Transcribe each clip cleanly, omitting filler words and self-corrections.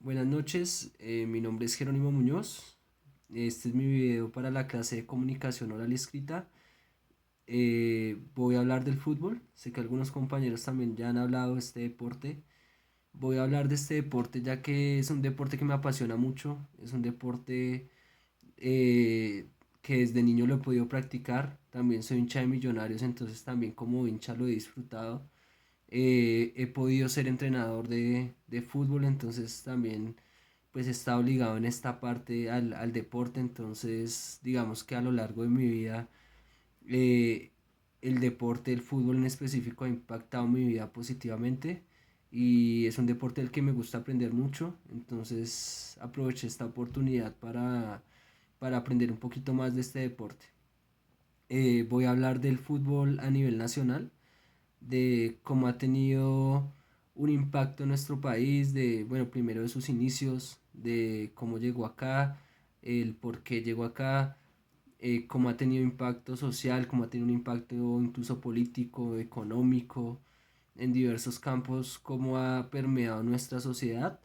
Buenas noches, mi nombre es Jerónimo Muñoz. Este es mi video para la clase de comunicación oral y escrita. Voy a hablar del fútbol. Sé que algunos compañeros también ya han hablado de este deporte. Voy a hablar de este deporte ya que es un deporte que me apasiona mucho. Es un deporte eh, que desde niño lo he podido practicar. También soy hincha de Millonarios, entonces también como hincha lo he disfrutado. He podido ser entrenador de fútbol, entonces también pues he estado ligado en esta parte al deporte, entonces digamos que a lo largo de mi vida eh, el deporte, el fútbol en específico ha impactado mi vida positivamente y es un deporte del que me gusta aprender mucho, entonces aproveché esta oportunidad para aprender un poquito más de este deporte. Voy a hablar del fútbol a nivel nacional, de cómo ha tenido un impacto en nuestro país, de, bueno, primero de sus inicios, de cómo llegó acá, el por qué llegó acá, cómo ha tenido impacto social, cómo ha tenido un impacto incluso político, económico, en diversos campos, cómo ha permeado nuestra sociedad,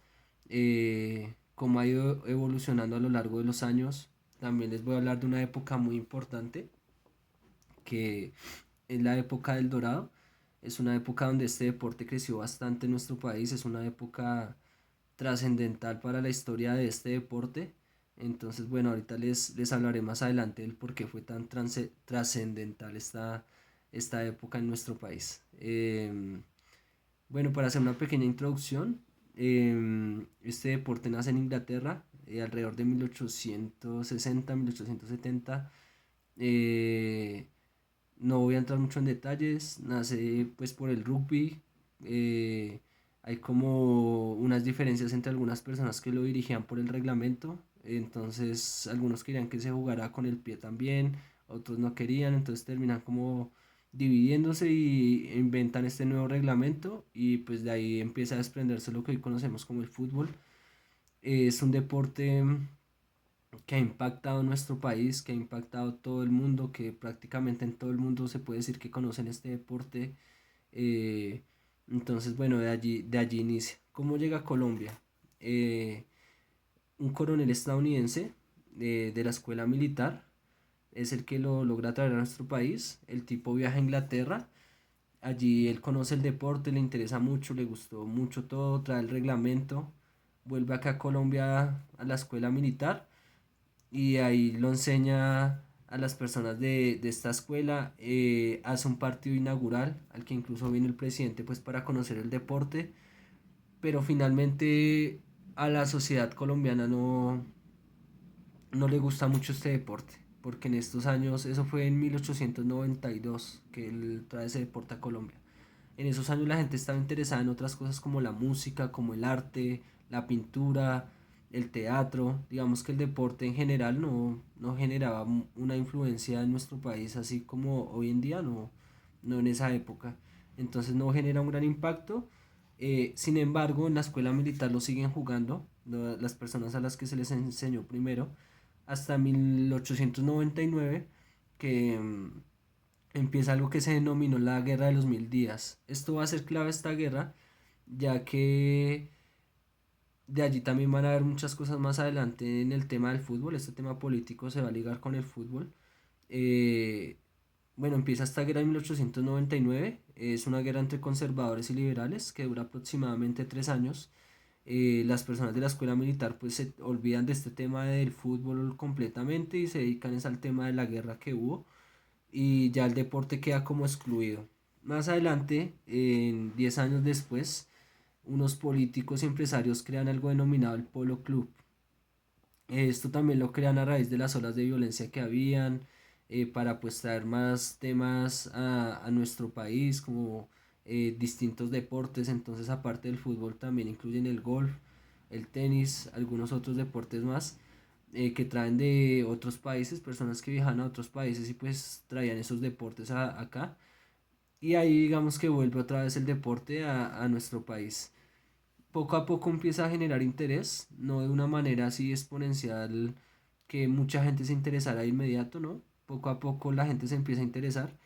cómo ha ido evolucionando a lo largo de los años. También les voy a hablar de una época muy importante que es la época del Dorado. Es una época donde este deporte creció bastante en nuestro país, es una época trascendental para la historia de este deporte. Entonces, bueno, ahorita les hablaré más adelante del por qué fue tan trascendental esta época en nuestro país. Bueno, para hacer una pequeña introducción, este deporte nace en Inglaterra alrededor de 1860, 1870. Eh, no voy a entrar mucho en detalles, nace pues por el rugby. eh, Hay como unas diferencias entre algunas personas que lo dirigían por el reglamento, entonces algunos querían que se jugara con el pie también, otros no querían, entonces terminan como dividiéndose y inventan este nuevo reglamento y pues de ahí empieza a desprenderse lo que hoy conocemos como el fútbol. Es un deporte que ha impactado nuestro país, que ha impactado todo el mundo, que prácticamente en todo el mundo se puede decir que conocen este deporte. eh, entonces, bueno, de allí inicia. ¿Cómo llega a Colombia? Eh, un coronel estadounidense de la escuela militar es el que lo logra traer a nuestro país. El tipo viaja a Inglaterra. Allí él conoce el deporte, le interesa mucho, le gustó mucho todo, trae el reglamento, vuelve acá a Colombia a la escuela militar y ahí lo enseña a las personas de esta escuela, hace un partido inaugural al que incluso viene el presidente pues para conocer el deporte, pero finalmente a la sociedad colombiana no le gusta mucho este deporte, porque en estos años, eso fue en 1892 que él trae ese deporte a Colombia. En esos años la gente estaba interesada en otras cosas como la música, como el arte, la pintura, el teatro. Digamos que el deporte en general no generaba una influencia en nuestro país así como hoy en día, no en esa época. Entonces no genera un gran impacto. Sin embargo, en la escuela militar lo siguen jugando, las personas a las que se les enseñó primero, hasta 1899, que empieza algo que se denominó la Guerra de los Mil Días. Esto va a ser clave esta guerra, ya que de allí también van a haber muchas cosas más adelante en el tema del fútbol. Este tema político se va a ligar con el fútbol. Eh, bueno, empieza esta guerra en 1899. Es una guerra entre conservadores y liberales que dura aproximadamente 3 años. Las personas de la escuela militar pues se olvidan de este tema del fútbol completamente y se dedican es al tema de la guerra que hubo y ya el deporte queda como excluido. Más adelante, en 10 años después, unos políticos y empresarios crean algo denominado el Polo Club. Esto también lo crean a raíz de las olas de violencia que habían, para pues traer más temas a nuestro país, como distintos deportes. Entonces, aparte del fútbol, también incluyen el golf, el tenis, algunos otros deportes más que traen de otros países, personas que viajan a otros países y pues traían esos deportes acá. Y ahí digamos que vuelve otra vez el deporte a nuestro país. Poco a poco empieza a generar interés, no de una manera así exponencial que mucha gente se interesara de inmediato, ¿no? Poco a poco la gente se empieza a interesar.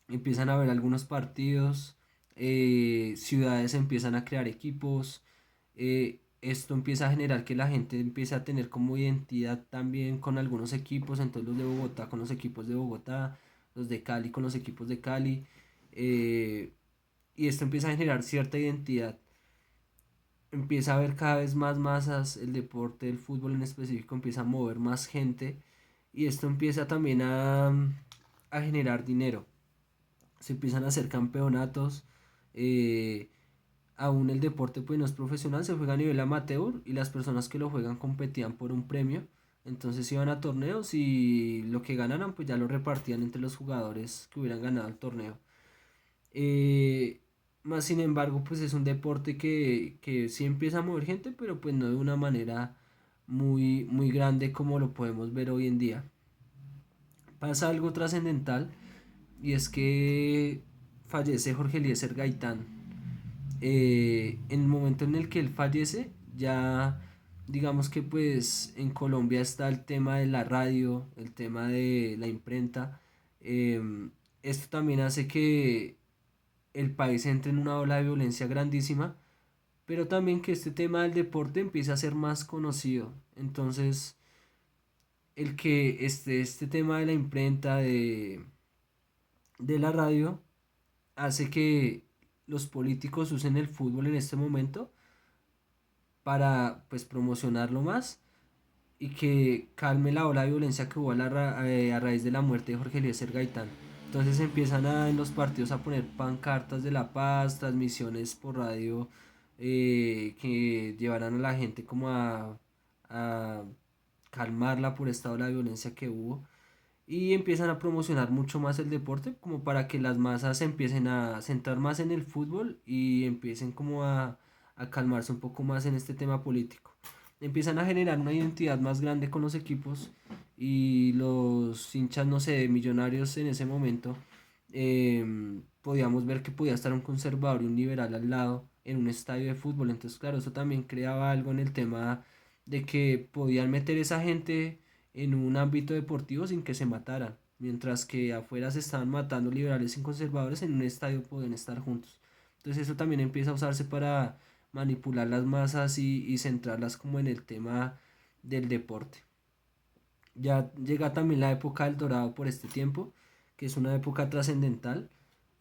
Empiezan a ver algunos partidos, ciudades empiezan a crear equipos, esto empieza a generar que la gente empiece a tener como identidad también con algunos equipos, entonces los de Bogotá con los equipos de Bogotá, los de Cali con los equipos de Cali, eh, y esto empieza a generar cierta identidad. Empieza a haber cada vez más masas, el deporte, el fútbol en específico empieza a mover más gente y esto empieza también a generar dinero. Se empiezan a hacer campeonatos, eh, aún el deporte pues no es profesional, se juega a nivel amateur y las personas que lo juegan competían por un premio. Entonces iban a torneos y lo que ganaran pues ya lo repartían entre los jugadores que hubieran ganado el torneo. Eh, Más sin embargo pues es un deporte que sí empieza a mover gente, pero pues no de una manera muy grande como lo podemos ver hoy en día. Pasa algo trascendental y es que fallece Jorge Eliezer Gaitán. En el momento en el que él fallece, ya digamos que pues en Colombia está el tema de la radio, el tema de la imprenta. Esto también hace que el país entre en una ola de violencia grandísima, pero también que este tema del deporte empiece a ser más conocido. Entonces, el que este tema de la imprenta, de la radio, hace que los políticos usen el fútbol en este momento para pues promocionarlo más y que calme la ola de violencia que hubo a raíz de la muerte de Jorge Eliezer Gaitán. Entonces empiezan en los partidos a poner pancartas de la paz, transmisiones por radio, que llevarán a la gente como a calmarla por esta ola de violencia que hubo y empiezan a promocionar mucho más el deporte como para que las masas se empiecen a centrar más en el fútbol y empiecen como a calmarse un poco más en este tema político. Empiezan a generar una identidad más grande con los equipos y los hinchas, no sé, de Millonarios en ese momento, podíamos ver que podía estar un conservador y un liberal al lado en un estadio de fútbol. Entonces, claro, eso también creaba algo en el tema de que podían meter esa gente en un ámbito deportivo sin que se mataran, mientras que afuera se estaban matando liberales y conservadores, en un estadio pueden estar juntos. Entonces eso también empieza a usarse para manipular las masas y centrarlas como en el tema del deporte. Ya llega también la época del Dorado por este tiempo, que es una época trascendental,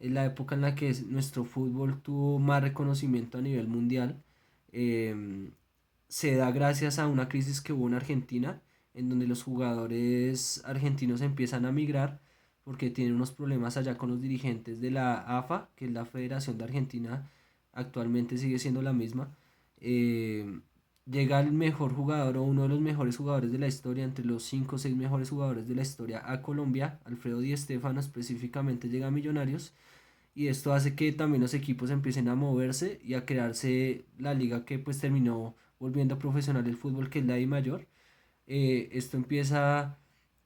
es la época en la que nuestro fútbol tuvo más reconocimiento a nivel mundial. Em, Se da gracias a una crisis que hubo en Argentina, en donde los jugadores argentinos empiezan a migrar porque tienen unos problemas allá con los dirigentes de la AFA, que es la Federación de Argentina, actualmente sigue siendo la misma. Eh, Llega el mejor jugador o uno de los mejores jugadores de la historia, entre los 5 o 6 mejores jugadores de la historia a Colombia, Alfredo Di Stéfano específicamente llega a Millonarios y esto hace que también los equipos empiecen a moverse y a crearse la liga que pues terminó volviendo profesional el fútbol, que es la I mayor. Esto empieza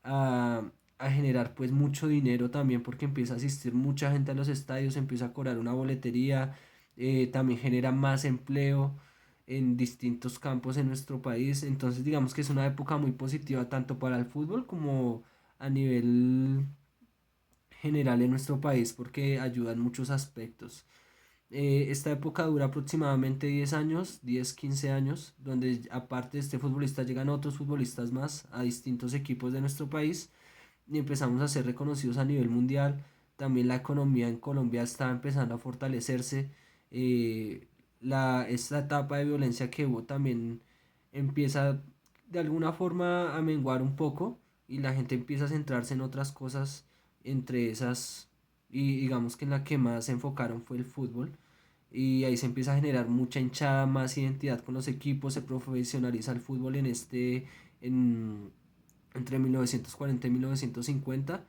a, a generar pues mucho dinero también porque empieza a asistir mucha gente a los estadios, empieza a cobrar una boletería, también genera más empleo en distintos campos en nuestro país. Entonces digamos que es una época muy positiva tanto para el fútbol como a nivel general en nuestro país porque ayuda en muchos aspectos. Esta época dura aproximadamente 10 años, 10 15 años, donde aparte de este futbolista llegan otros futbolistas más a distintos equipos de nuestro país y empezamos a ser reconocidos a nivel mundial. También la economía en Colombia está empezando a fortalecerse. Esta etapa de violencia que hubo también empieza de alguna forma a menguar un poco y la gente empieza a centrarse en otras cosas, entre esas, y digamos que en la que más se enfocaron fue el fútbol. Y ahí se empieza a generar mucha hinchada, más identidad con los equipos, se profesionaliza el fútbol en, entre 1940 y 1950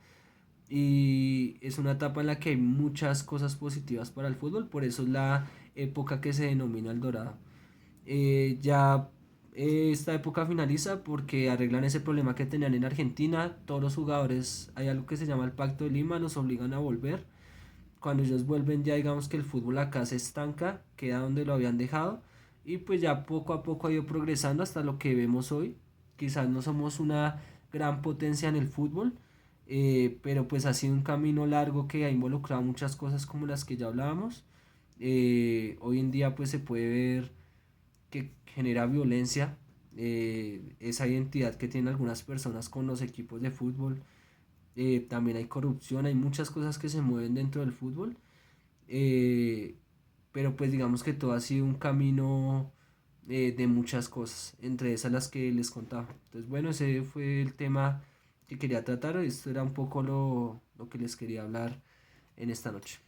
y es una etapa en la que hay muchas cosas positivas para el fútbol, por eso es la época que se denomina el Dorado. Ya esta época finaliza porque arreglan ese problema que tenían en Argentina, todos los jugadores, hay algo que se llama el Pacto de Lima, los obligan a volver. Cuando ellos vuelven ya digamos que el fútbol acá se estanca, queda donde lo habían dejado y pues ya poco a poco ha ido progresando hasta lo que vemos hoy. Quizás no somos una gran potencia en el fútbol, pero pues ha sido un camino largo que ha involucrado muchas cosas como las que ya hablábamos. Hoy en día pues se puede ver que genera violencia, esa identidad que tienen algunas personas con los equipos de fútbol. También hay corrupción, hay muchas cosas que se mueven dentro del fútbol, eh, pero pues digamos que todo ha sido un camino de muchas cosas, entre esas las que les contaba. Entonces bueno, ese fue el tema que quería tratar, esto era un poco lo que les quería hablar en esta noche.